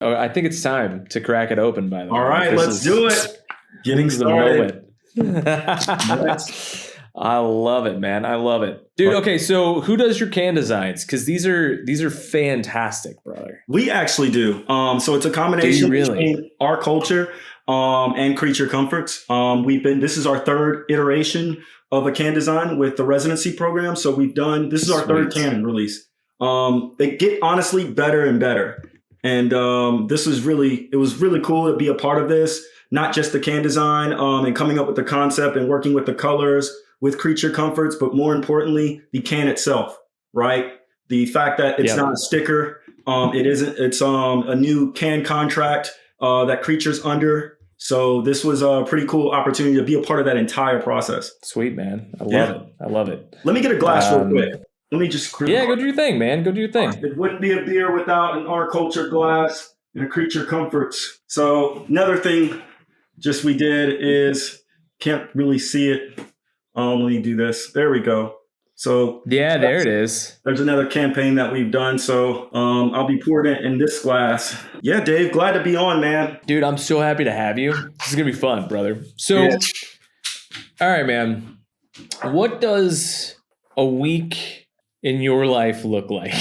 Oh, I think it's time to crack it open, by the way. All right, let's do it. Getting the started. moment. I love it, man. I love it. Dude, okay, so who does your can designs? Because these are fantastic, brother. We actually do. So it's a combination between Our Culture and Creature Comforts. This is our third iteration of a can design with the residency program. So this is our third can release. They get honestly better and better. And it was really cool to be a part of this, not just the can design and coming up with the concept and working with the colors with Creature Comforts, but more importantly, the can itself, right? The fact that it's not a sticker. It's a new can contract that Creature's under. So this was a pretty cool opportunity to be a part of that entire process. Sweet, man. I love it. I love it. Let me get a glass real quick. Let me just... go do your thing, man. Go do your thing. It wouldn't be a beer without an Our Culture glass and a Creature Comforts. So another thing we did is, can't really see it. Let me do this. There we go. So yeah, there it is. There's another campaign that we've done. So I'll be pouring it in this glass. Yeah, Dave, glad to be on, man. Dude, I'm so happy to have you. This is going to be fun, brother. So, all right, man. What does a week in your life look like?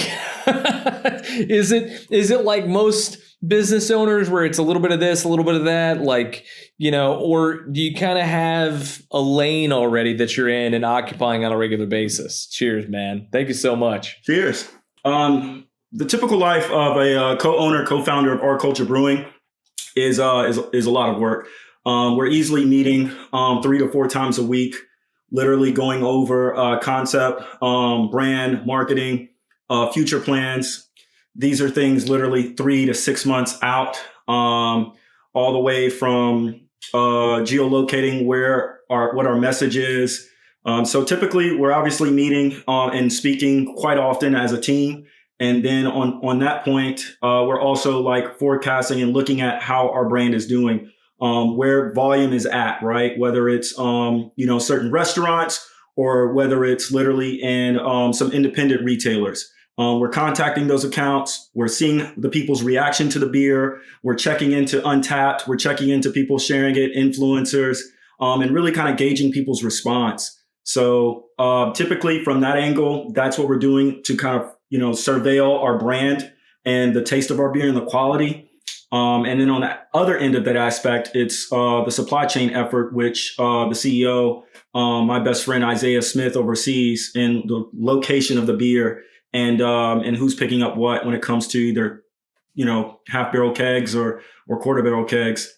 Is it like most business owners where it's a little bit of this, a little bit of that, like, or do you kind of have a lane already that you're in and occupying on a regular basis? Cheers, man. Thank you so much. Cheers. The typical life of a co-owner, co-founder of Our Culture Brewing is a lot of work. We're easily meeting 3 to 4 times a week, literally going over concept, brand, marketing, future plans. These are things literally 3 to 6 months out, all the way from geolocating what our message is. So typically we're obviously meeting and speaking quite often as a team. And then on that point, we're also like forecasting and looking at how our brand is doing, where volume is at, right? Whether it's, certain restaurants or whether it's literally in some independent retailers. We're contacting those accounts. We're seeing the people's reaction to the beer. We're checking into Untapped. We're checking into people sharing it, influencers, and really kind of gauging people's response. So typically from that angle, that's what we're doing to kind of, surveil our brand and the taste of our beer and the quality. And then on the other end of that aspect, it's the supply chain effort, which the CEO, my best friend Isaiah Smith, oversees, in the location of the beer and who's picking up what when it comes to either, half barrel kegs or quarter barrel kegs.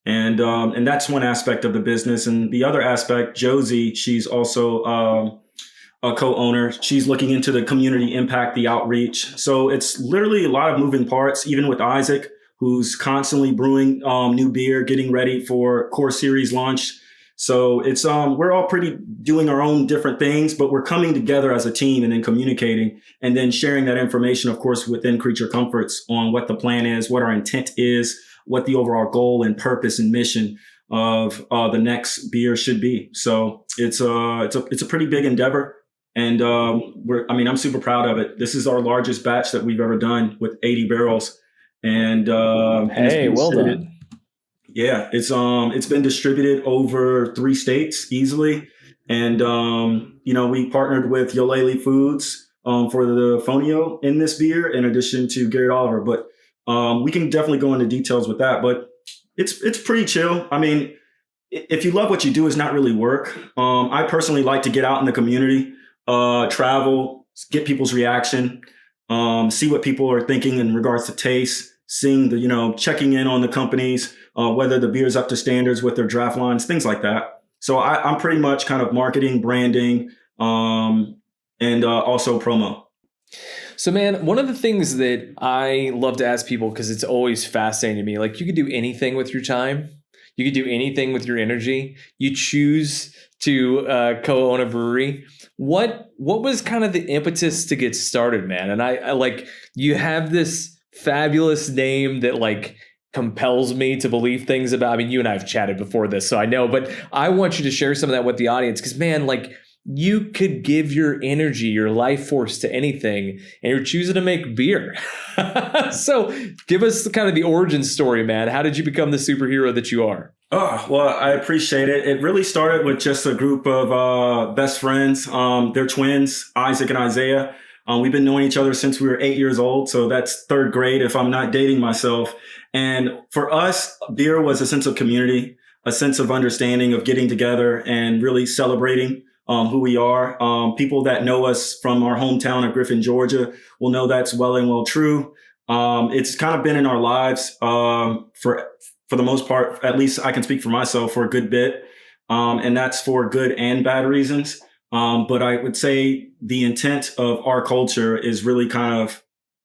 And that's one aspect of the business. And the other aspect, Josie, she's also a co-owner. She's looking into the community impact, the outreach. So it's literally a lot of moving parts, even with Isaac, who's constantly brewing new beer, getting ready for Core Series launch. So it's we're all pretty doing our own different things, but we're coming together as a team and then communicating and then sharing that information, of course, within Creature Comforts on what the plan is, what our intent is, what the overall goal and purpose and mission of the next beer should be. So it's a pretty big endeavor. And I'm super proud of it. This is our largest batch that we've ever done with 80 barrels. And hey, well done. Yeah, it's been distributed over 3 states easily. And, we partnered with Yolele Foods for the fonio in this beer, in addition to Garrett Oliver. But we can definitely go into details with that. But it's pretty chill. I mean, if you love what you do, it's not really work. I personally like to get out in the community, travel, get people's reaction, see what people are thinking in regards to taste, seeing checking in on the companies, whether the beer's up to standards with their draft lines, things like that. So I'm pretty much kind of marketing, branding, and also promo. So, man, one of the things that I love to ask people, because it's always fascinating to me, like, you could do anything with your time. You could do anything with your energy. You choose to co-own a brewery. What was kind of the impetus to get started, man? And I like, you have this fabulous name that like compels me to believe things about. I mean, you and I have chatted before this, so I know, but I want you to share some of that with the audience, because, man, like, you could give your energy, your life force to anything, and you're choosing to make beer. So give us kind of the origin story, man. How did you become the superhero that you are? Oh, well, I appreciate it. It really started with just a group of best friends. They're twins, Isaac and Isaiah. We've been knowing each other since we were 8 years old. So that's third grade if I'm not dating myself. And for us, beer was a sense of community, a sense of understanding, of getting together and really celebrating who we are. People that know us from our hometown of Griffin, Georgia will know that's well and well true. It's kind of been in our lives for the most part, at least I can speak for myself, for a good bit. And that's for good and bad reasons. But I would say the intent of our culture is really kind of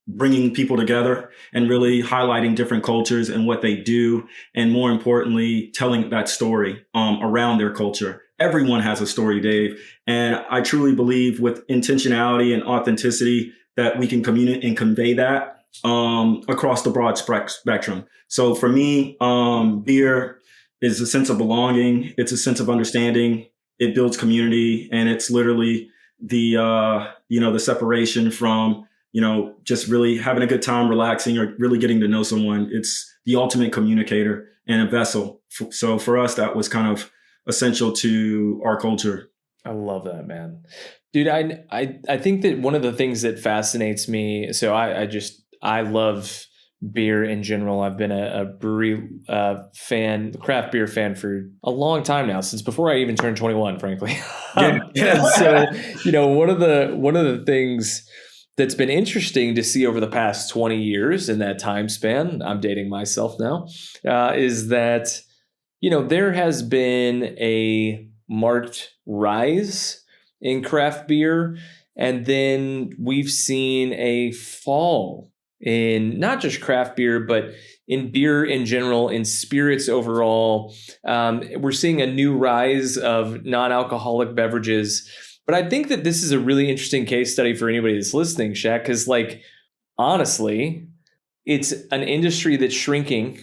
bringing people together and really highlighting different cultures and what they do. And more importantly, telling that story around their culture. Everyone has a story, Dave. And I truly believe with intentionality and authenticity that we can communicate and convey that across the broad spectrum. So for me, beer is a sense of belonging. It's a sense of understanding. It builds community, and it's literally the separation from, just really having a good time, relaxing, or really getting to know someone. It's the ultimate communicator and a vessel. So for us, that was kind of essential to our culture. I love that, man. Dude, I think that one of the things that fascinates me, so I love beer in general. I've been a brewery fan, craft beer fan for a long time now, since before I even turned 21, frankly. And so, one of the things that's been interesting to see over the past 20 years in that time span, I'm dating myself now, is that, there has been a marked rise in craft beer. And then we've seen a fall in not just craft beer, but in beer in general, in spirits overall. We're seeing a new rise of non-alcoholic beverages. But I think that this is a really interesting case study for anybody that's listening, Shaq, because honestly, it's an industry that's shrinking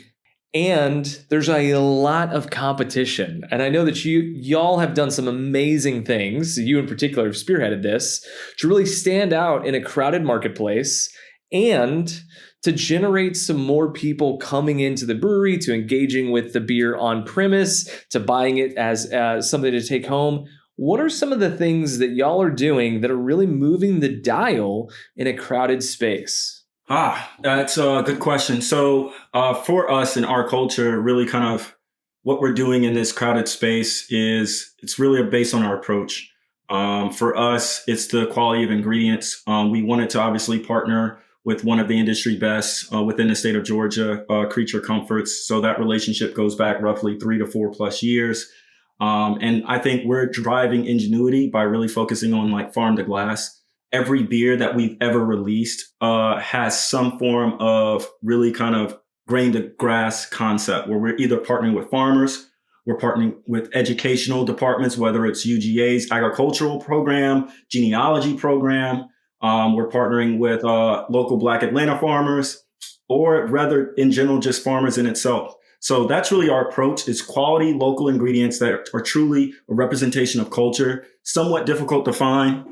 and there's a lot of competition. And I know that y'all have done some amazing things. You in particular have spearheaded this to really stand out in a crowded marketplace and to generate some more people coming into the brewery, to engaging with the beer on premise, to buying it as something to take home. What are some of the things that y'all are doing that are really moving the dial in a crowded space? That's a good question. So for us in our culture, really kind of what we're doing in this crowded space is it's really based on our approach. For us, it's the quality of ingredients. We wanted to obviously partner with one of the industry best within the state of Georgia, Creature Comforts. So that relationship goes back roughly 3 to 4 plus years. And I think we're driving ingenuity by really focusing on farm to glass. Every beer that we've ever released has some form of really kind of grain to grass concept where we're either partnering with farmers, we're partnering with educational departments, whether it's UGA's agricultural program, genealogy program. We're partnering with local Black Atlanta farmers, or rather in general, just farmers in itself. So that's really our approach. It's quality local ingredients that are truly a representation of culture, somewhat difficult to find.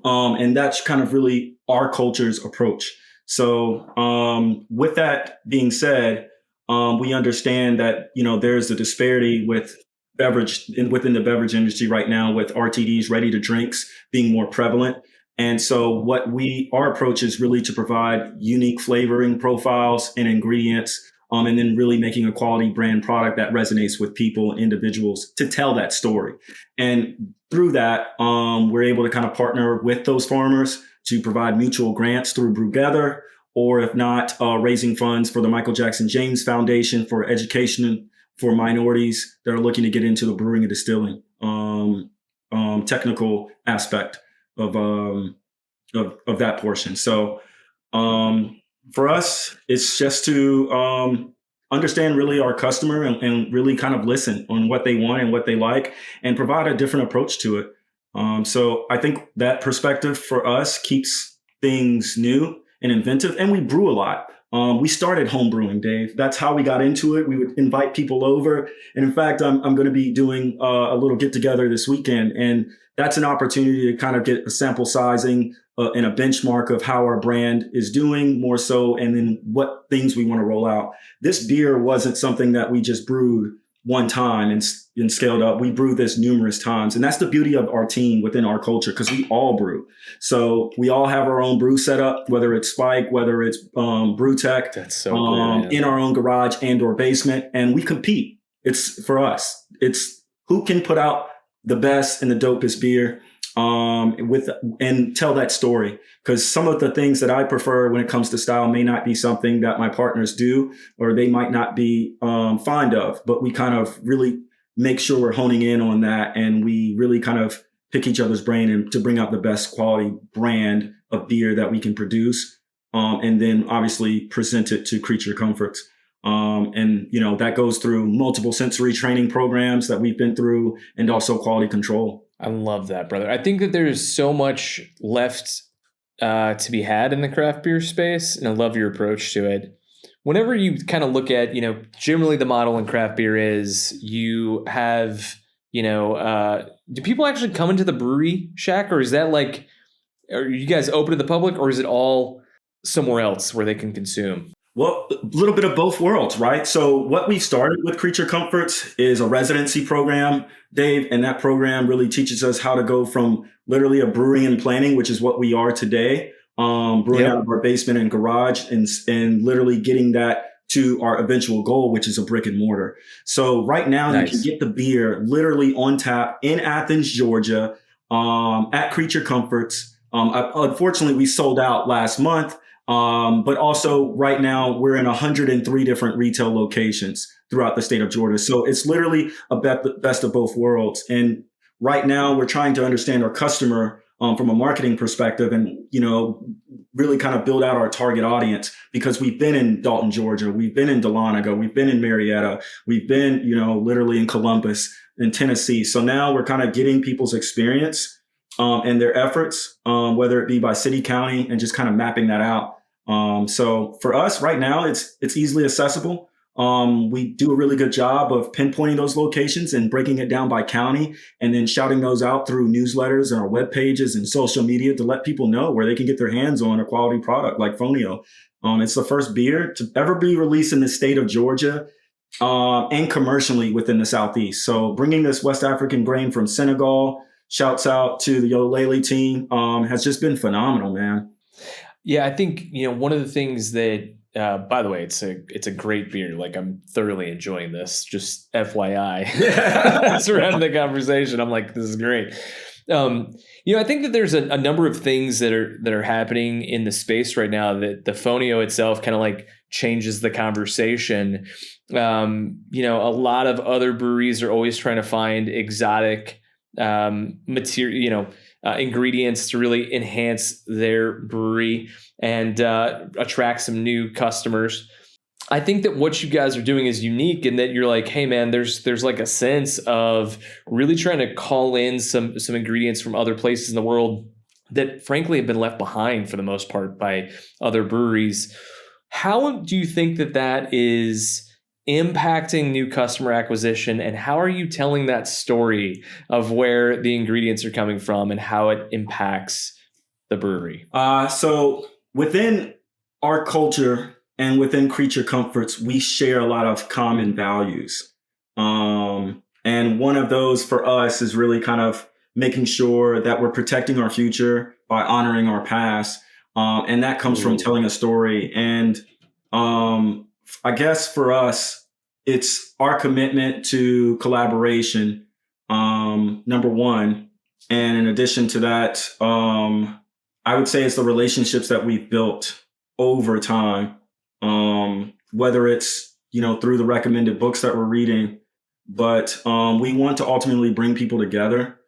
And that's kind of really our culture's approach. So with that being said, we understand that, there's a disparity with within the beverage industry right now, with RTDs, ready to drinks, being more prevalent. And so our approach is really to provide unique flavoring profiles and ingredients, and then really making a quality brand product that resonates with people and individuals to tell that story. And through that, we're able to kind of partner with those farmers to provide mutual grants through Brewgether, or if not, raising funds for the Michael Jackson James Foundation for education for minorities that are looking to get into the brewing and distilling technical aspect of that portion. So for us, it's just to understand really our customer and really kind of listen on what they want and what they like and provide a different approach to it. So I think that perspective for us keeps things new and inventive, and we brew a lot. We started home brewing, Dave. That's how we got into it. We would invite people over. And in fact, I'm going to be doing a little get together this weekend. And that's an opportunity to kind of get a sample sizing and a benchmark of how our brand is doing more so, and then what things we want to roll out. This beer wasn't something that we just brewed one time and scaled up. We brew this numerous times. And that's the beauty of our team within our culture, because we all brew. So we all have our own brew setup, whether it's Spike, whether it's Brew Tech, that's so cool, in our own garage and or basement. And we compete. It's for us. It's who can put out the best and the dopest beer and tell that story. Because some of the things that I prefer when it comes to style may not be something that my partners do, or they might not be fond of, but we kind of really make sure we're honing in on that, and we really kind of pick each other's brain and to bring out the best quality brand of beer that we can produce, and then obviously present it to Creature Comforts. And that goes through multiple sensory training programs that we've been through, and also quality control. I love that, brother. I think that there's so much left to be had in the craft beer space, and I love your approach to it. Whenever you kind of look at, generally the model in craft beer is you have, do people actually come into the brewery shack, or is that like, are you guys open to the public, or is it all somewhere else where they can consume? Well, a little bit of both worlds, right? So what we started with Creature Comforts is a residency program, Dave, and that program really teaches us how to go from literally a brewing and planning, which is what we are today, brewing out of our basement and garage, and literally getting that to our eventual goal, which is a brick and mortar. So right now you can get the beer literally on tap in Athens, Georgia, at Creature Comforts. Unfortunately, we sold out last month. But also right now we're in 103 different retail locations throughout the state of Georgia. So it's literally a best of both worlds. And right now we're trying to understand our customer from a marketing perspective, and, really kind of build out our target audience, because we've been in Dalton, Georgia. We've been in Dahlonega. We've been in Marietta. We've been, literally in Columbus, in Tennessee. So now we're kind of getting people's experience and their efforts, whether it be by city, county, and just kind of mapping that out. So for us right now, it's easily accessible. We do a really good job of pinpointing those locations and breaking it down by county, and then shouting those out through newsletters and our web pages and social media to let people know where they can get their hands on a quality product like Fonio. It's the first beer to ever be released in the state of Georgia, and commercially within the Southeast. So bringing this West African grain from Senegal, shouts out to the Yolele team, has just been phenomenal, man. Yeah, I think, one of the things that, by the way, it's a great beer. Like, I'm thoroughly enjoying this, just FYI. Surrounding the conversation, I'm like, this is great. I think that there's a number of things that are happening in the space right now that the Fonio itself kind of like changes the conversation. A lot of other breweries are always trying to find exotic material, ingredients to really enhance their brewery and attract some new customers. I think that what you guys are doing is unique in that you're like, hey man, there's like a sense of really trying to call in some ingredients from other places in the world that frankly have been left behind for the most part by other breweries. How do you think that is impacting new customer acquisition, and how are you telling that story of where the ingredients are coming from and how it impacts the brewery? So within our culture and within Creature Comforts, we share a lot of common values. And one of those for us is really kind of making sure that we're protecting our future by honoring our past. And that comes from telling a story. And I guess for us, it's our commitment to collaboration, number one. And in addition to that, I would say it's the relationships that we've built over time, whether it's, through the recommended books that we're reading, but we want to ultimately bring people together,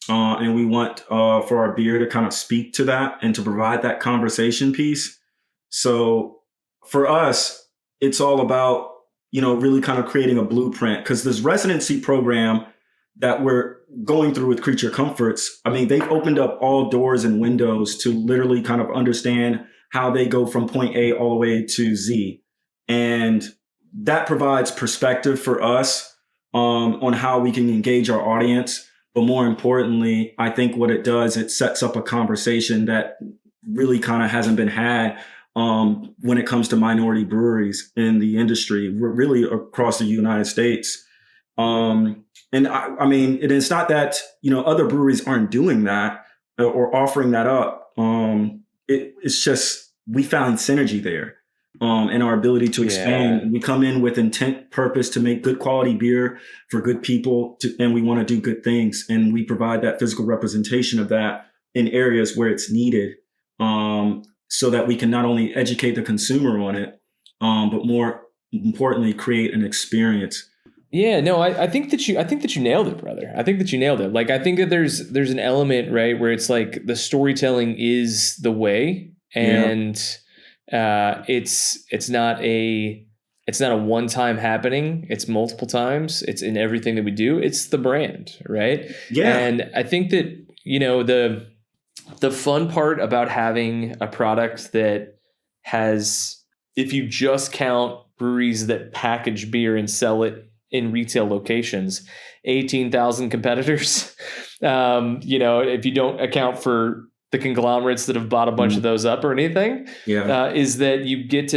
and we want for our beer to kind of speak to that and to provide that conversation piece. So for us, it's all about, really kind of creating a blueprint, because this residency program that we're going through with Creature Comforts, I mean, they've opened up all doors and windows to literally kind of understand how they go from point A all the way to Z. And that provides perspective for us on how we can engage our audience, But more importantly, I think what it does, it sets up a conversation that really kind of hasn't been had when it comes to minority breweries in the industry, really across the United States. And I mean, it's not that, other breweries aren't doing that or offering that up. It's just, we found synergy there. And our ability to expand. Yeah. We come in with intent, purpose to make good quality beer for good people, and we want to do good things. And we provide that physical representation of that in areas where it's needed, so that we can not only educate the consumer on it, but more importantly, create an experience. Yeah, no, I think that you nailed it, brother. I think that you nailed it. Like, I think that there's an element, right, where it's like the storytelling is the way, and it's not a one-time happening. It's multiple times. It's in everything that we do. It's the brand, right? Yeah. And I think that, the fun part about having a product that has, if you just count breweries that package beer and sell it in retail locations, 18,000 competitors. If you don't account for the conglomerates that have bought a bunch of those up or anything, is that you get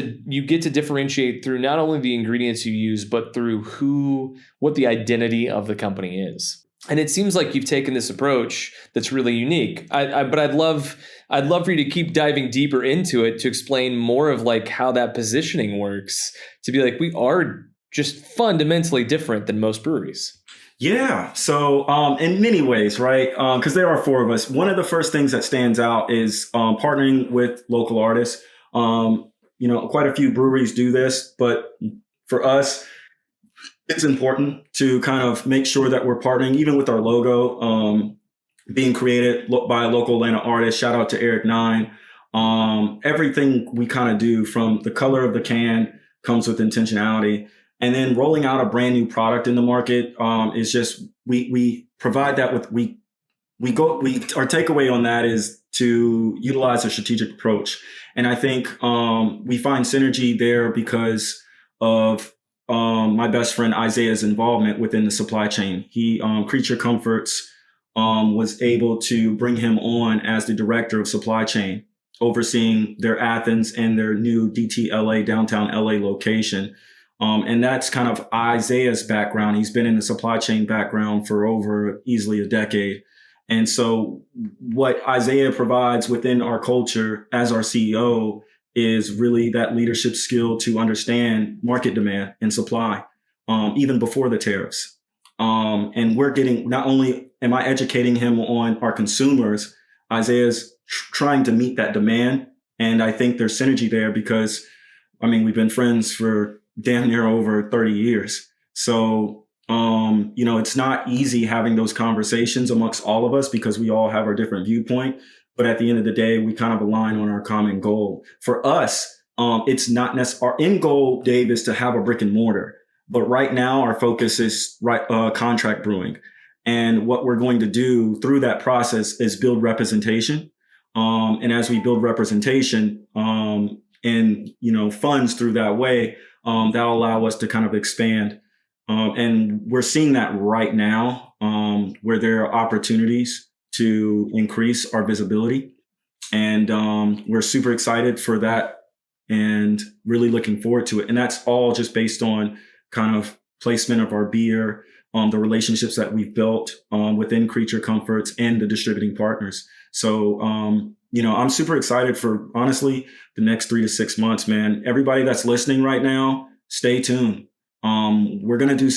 to differentiate through not only the ingredients you use, but through what the identity of the company is. And it seems like you've taken this approach that's really unique. But I'd love for you to keep diving deeper into it to explain more of like how that positioning works, to be like, we are just fundamentally different than most breweries. Yeah. So in many ways, right? Because there are four of us. One of the first things that stands out is partnering with local artists. Quite a few breweries do this, but for us, it's important to kind of make sure that we're partnering, even with our logo being created by a local Atlanta artist. Shout out to Eric Nine. Everything we kind of do, from the color of the can, comes with intentionality. And then rolling out a brand new product in the market is just, we provide that with, our takeaway on that is to utilize a strategic approach. And I think we find synergy there because of my best friend Isaiah's involvement within the supply chain. He, Creature Comforts, was able to bring him on as the director of supply chain, overseeing their Athens and their new DTLA, downtown LA location. And that's kind of Isaiah's background. He's been in the supply chain background for over easily a decade. And so what Isaiah provides within Our Culture as our CEO is really that leadership skill to understand market demand and supply, even before the tariffs. And we're getting, not only am I educating him on our consumers, Isaiah's trying to meet that demand. And I think there's synergy there because, we've been friends for damn near over 30 years. So, it's not easy having those conversations amongst all of us because we all have our different viewpoint. But at the end of the day, we kind of align on our common goal. For us, it's not necessarily our end goal, Dave, is to have a brick and mortar. But right now, our focus is contract brewing. And what we're going to do through that process is build representation. And as we build representation and funds through that way, that'll allow us to kind of expand. And we're seeing that right now, where there are opportunities to increase our visibility. And we're super excited for that and really looking forward to it. And that's all just based on kind of placement of our beer, the relationships that we've built within Creature Comforts and the distributing partners. So, I'm super excited for, honestly, the next 3 to 6 months, man. Everybody that's listening right now, stay tuned. We're going to do,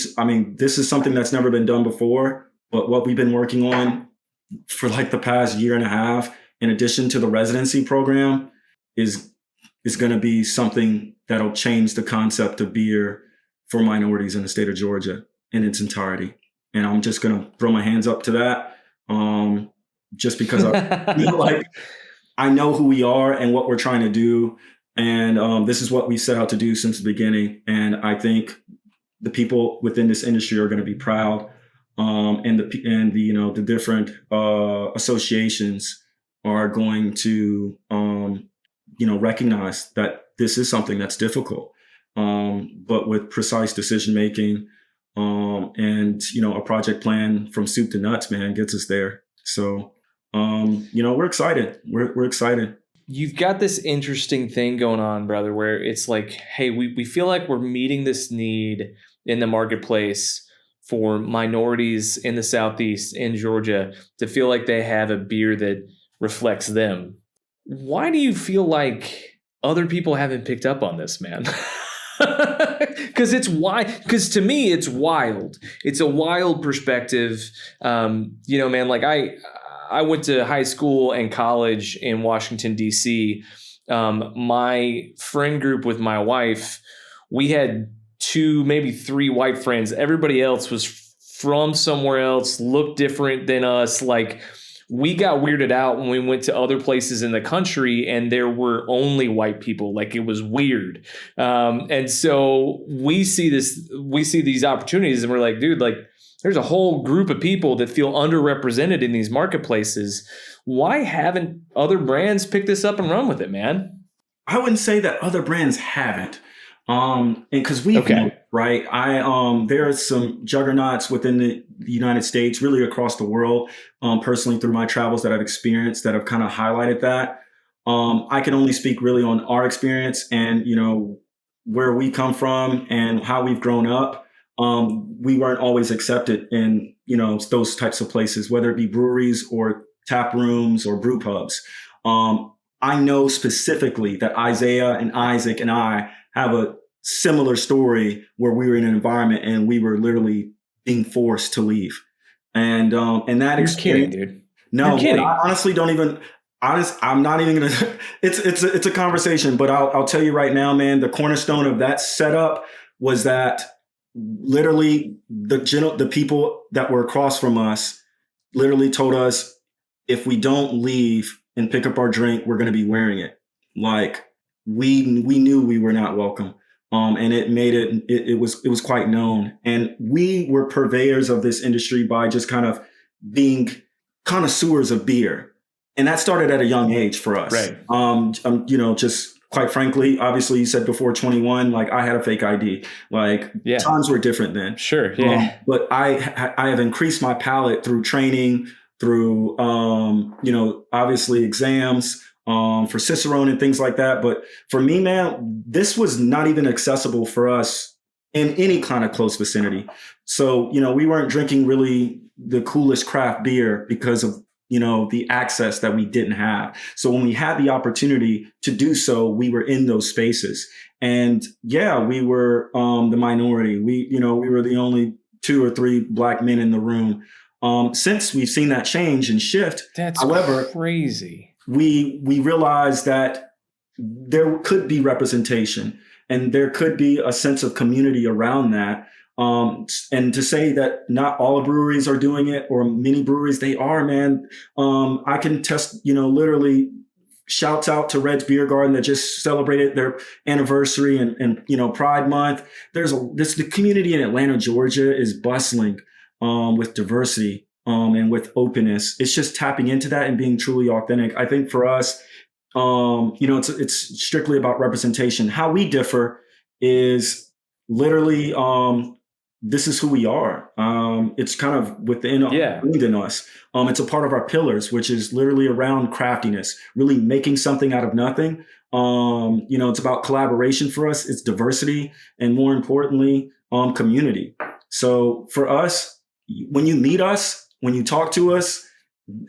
this is something that's never been done before, but what we've been working on for like the past year and a half, in addition to the residency program, is going to be something that'll change the concept of beer for minorities in the state of Georgia in its entirety. And I'm just going to throw my hands up to that, just because I know who we are and what we're trying to do. And this is what we set out to do since the beginning. And I think the people within this industry are going to be proud. And the different associations are going to recognize that this is something that's difficult, but with precise decision making And, a project plan from soup to nuts, man, gets us there. So, we're excited. We're excited. You've got this interesting thing going on, brother, where it's like, hey, we feel like we're meeting this need in the marketplace for minorities in the Southeast, in Georgia, to feel like they have a beer that reflects them. Why do you feel like other people haven't picked up on this, man? Because it's why. Because to me, it's wild. It's a wild perspective. Man, like I went to high school and college in Washington, D.C. My friend group with my wife, we had 2, maybe 3 white friends. Everybody else was from somewhere else, looked different than us. Like, we got weirded out when we went to other places in the country and there were only white people. Like, it was weird. And so we see these opportunities and we're like, dude, like, there's a whole group of people that feel underrepresented in these marketplaces. Why haven't other brands picked this up and run with it, man? I wouldn't say that other brands haven't. And because we've known, right? There are some juggernauts within the United States, really across the world, personally through my travels that I've experienced that have kind of highlighted that. I can only speak really on our experience and, where we come from and how we've grown up. We weren't always accepted in, those types of places, whether it be breweries or tap rooms or brew pubs. I know specifically that Isaiah and Isaac and I have a similar story where we were in an environment and we were literally being forced to leave. And that You're experience, kidding, dude. no, You're kidding. I honestly don't even, I'm not even going to, it's a conversation, but I'll tell you right now, man, the cornerstone of that setup was that literally the people that were across from us literally told us, if we don't leave and pick up our drink, we're going to be wearing it. Like, we knew we were not welcome. And it made it was quite known. And we were purveyors of this industry by just kind of being connoisseurs of beer. And that started at a young age for us. Right. Just quite frankly, obviously you said before 21, like I had a fake ID, like times were different then. Sure. Yeah. But I have increased my palate through training, through, obviously exams, for Cicerone and things like that. But for me, man, this was not even accessible for us in any kind of close vicinity. So, we weren't drinking really the coolest craft beer because of, the access that we didn't have. So when we had the opportunity to do so, we were in those spaces. And we were the minority. We were the only 2 or 3 Black men in the room. Since we've seen that change and shift, however, crazy. We realized that there could be representation and there could be a sense of community around that. And to say that not all breweries are doing it or many breweries, they are, man. I can literally shouts out to Red's Beer Garden that just celebrated their anniversary and Pride Month. The community in Atlanta, Georgia is bustling with diversity. And with openness. It's just tapping into that and being truly authentic. I think for us, it's strictly about representation. How we differ is literally, this is who we are. It's kind of within us. It's a part of our pillars, which is literally around craftiness, really making something out of nothing. It's about collaboration for us. It's diversity. And more importantly, community. So for us, when you meet us, when you talk to us,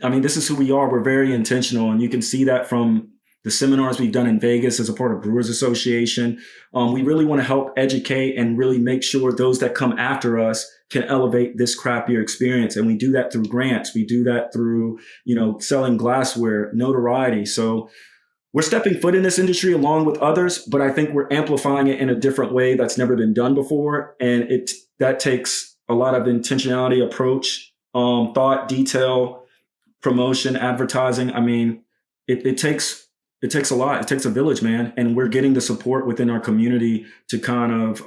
I mean, this is who we are. We're very intentional. And you can see that from the seminars we've done in Vegas as a part of Brewers Association. We really want to help educate and really make sure those that come after us can elevate this craft beer experience. And we do that through grants. We do that through, selling glassware, notoriety. So we're stepping foot in this industry along with others, but I think we're amplifying it in a different way that's never been done before. And that takes a lot of intentionality, approach, thought, detail, promotion, advertising. I mean, it takes a lot. It takes a village, man. And we're getting the support within our community to kind of,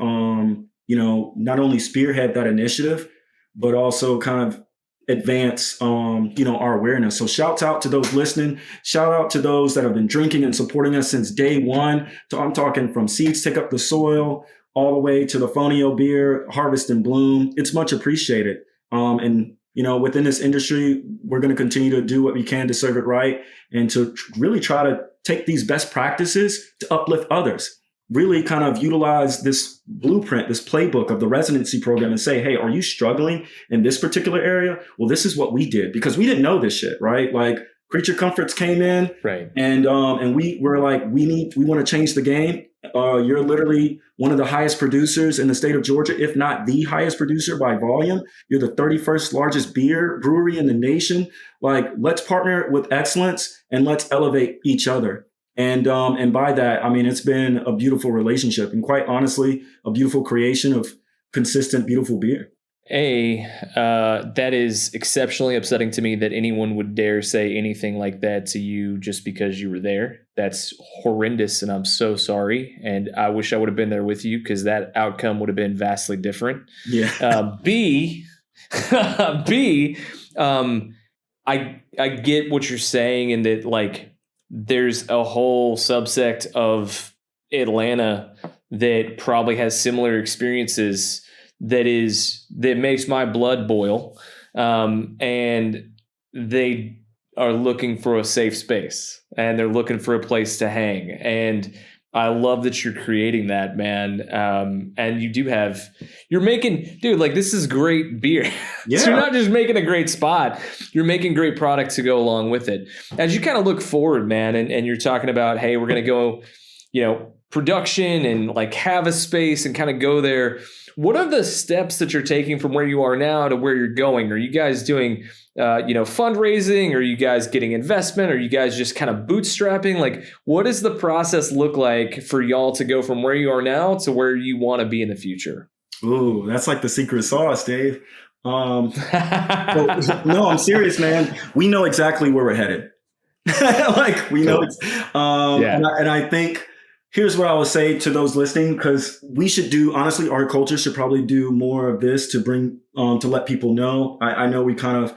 not only spearhead that initiative, but also kind of advance, our awareness. So shouts out to those listening. Shout out to those that have been drinking and supporting us since day one. So I'm talking from Seeds Take Up the Soil, all the way to the fonio beer, Harvest and Bloom. It's much appreciated. And within this industry, we're going to continue to do what we can to serve it right and to really try to take these best practices to uplift others. Really kind of utilize this blueprint, this playbook of the residency program and say, hey, are you struggling in this particular area? Well, this is what we did, because we didn't know this shit, right? Like Creature Comforts came in, right, and we were like, we want to change the game. You're literally one of the highest producers in the state of Georgia, if not the highest producer by volume. You're the 31st largest beer brewery in the nation. Like, let's partner with excellence and let's elevate each other. And by that, I mean, it's been a beautiful relationship and, quite honestly, a beautiful creation of consistent, beautiful beer. That is exceptionally upsetting to me that anyone would dare say anything like that to you just because you were there. That's horrendous, and I'm so sorry. And I wish I would have been there with you, because that outcome would have been vastly different. Yeah. B, I get what you're saying, in that, like, there's a whole subsect of Atlanta that probably has similar experiences that makes my blood boil. And they are looking for a safe space, and they're looking for a place to hang. And I love that you're creating that, man. And you're making, dude, like, this is great beer. Yeah. So you're not just making a great spot, you're making great product to go along with it. As you kind of look forward, man, and you're talking about, hey, we're going to go, production and like have a space and kind of go there. What are the steps that you're taking from where you are now to where you're going? Are you guys doing, fundraising? Are you guys getting investment? Are you guys just kind of bootstrapping? Like, what does the process look like for y'all to go from where you are now to where you want to be in the future? Ooh, that's like the secret sauce, Dave. No, I'm serious, man. We know exactly where we're headed. Like, we know it's, Yeah. and I think, here's what I would say to those listening, because we should honestly, our culture should probably do more of this to bring, to let people know. I know we kind of,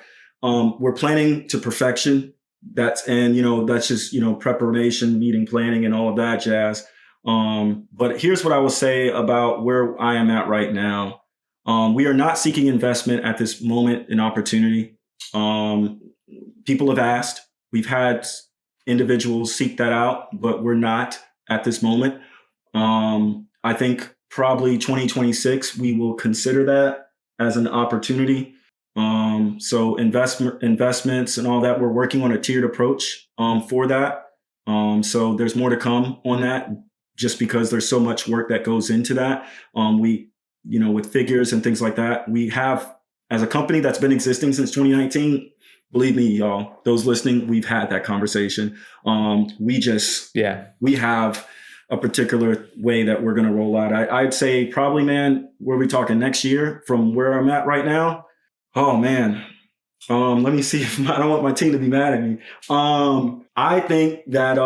we're planning to perfection. That's just, preparation, meeting planning, and all of that jazz. But here's what I will say about where I am at right now. We are not seeking investment at this moment in opportunity. People have asked. We've had individuals seek that out, but we're not at this moment. I think probably 2026, we will consider that as an opportunity. So investments and all that, we're working on a tiered approach for that. So there's more to come on that, just because there's so much work that goes into that. With figures and things like that, we have, as a company that's been existing since 2019, believe me, y'all, those listening, we've had that conversation. We have a particular way that we're going to roll out. I'd say probably, man, where are we talking next year from where I'm at right now? Oh, man. Let me see if I don't want my team to be mad at me. I think that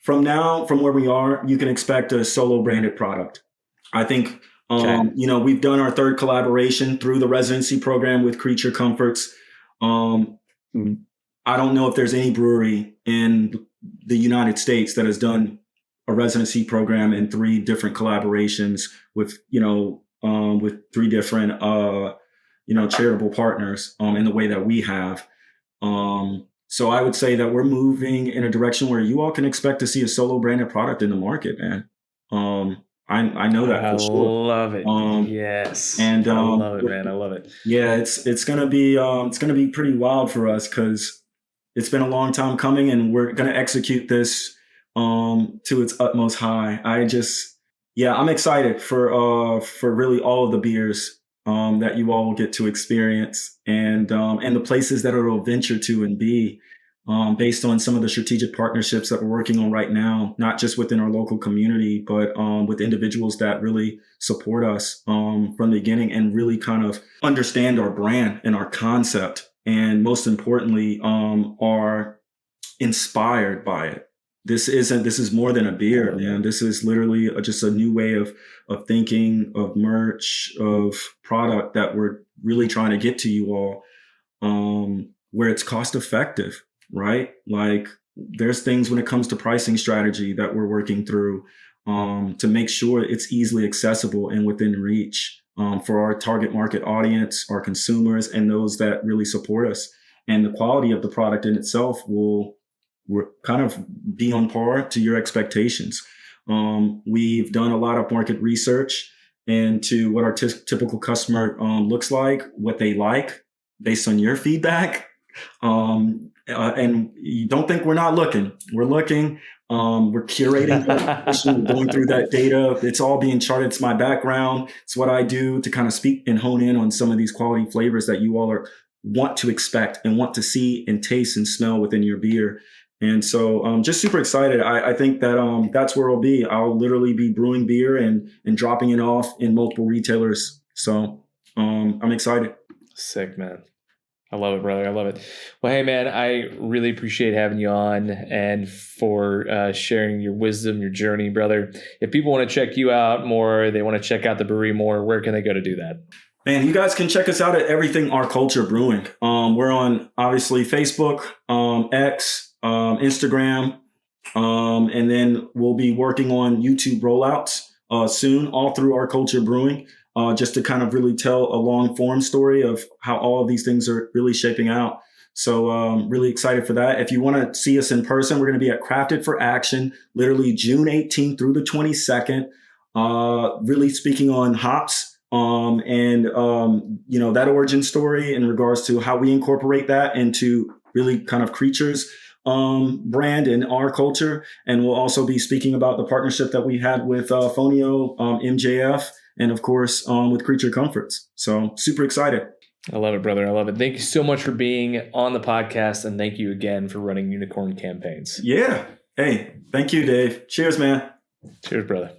from where we are, you can expect a solo branded product. I think, we've done our third collaboration through the residency program with Creature Comforts. I don't know if there's any brewery in the United States that has done a residency program in 3 different collaborations with 3 different, charitable partners, in the way that we have. So I would say that we're moving in a direction where you all can expect to see a solo branded product in the market, man. I know that for sure. I love it. Yes. And I love it, man. I love it. Yeah, it's gonna be pretty wild for us, because it's been a long time coming, and we're gonna execute this to its utmost high. I'm excited for really all of the beers that you all will get to experience, and the places that it'll venture to and be, based on some of the strategic partnerships that we're working on right now, not just within our local community, but with individuals that really support us from the beginning and really kind of understand our brand and our concept, and most importantly, are inspired by it. This is more than a beer, man. This is literally just a new way of thinking, of merch, of product that we're really trying to get to you all, where it's cost effective, right? Like, there's things when it comes to pricing strategy that we're working through, to make sure it's easily accessible and within reach for our target market audience, our consumers, and those that really support us. And the quality of the product in itself will kind of be on par to your expectations. We've done a lot of market research into what our typical customer looks like, what they like based on your feedback. And you don't think we're not looking. We're looking. We're curating we're going through that data. It's all being charted. It's my background. It's what I do to kind of speak and hone in on some of these quality flavors that you all want to expect and want to see and taste and smell within your beer. And so just super excited. I think that that's where I'll be. I'll literally be brewing beer and dropping it off in multiple retailers. So I'm excited. Sick, man. I love it, brother. I love it. Well, hey, man, I really appreciate having you on and for sharing your wisdom, your journey, brother. If people want to check you out more, they want to check out the brewery more, where can they go to do that? Man, you guys can check us out at everything Our Culture Brewing. We're on, obviously, Facebook, X, Instagram, and then we'll be working on YouTube rollouts soon, all through Our Culture Brewing. Just to kind of really tell a long form story of how all of these things are really shaping out. So really excited for that. If you want to see us in person, we're going to be at Crafted for Action, literally June 18th through the 22nd, really speaking on hops and that origin story in regards to how we incorporate that into really kind of Creatures brand and our culture. And we'll also be speaking about the partnership that we had with Fonio, MJF, and of course, with Creature Comforts. So super excited. I love it, brother. I love it. Thank you so much for being on the podcast. And thank you again for running Unicorn Campaigns. Yeah. Hey, thank you, Dave. Cheers, man. Cheers, brother.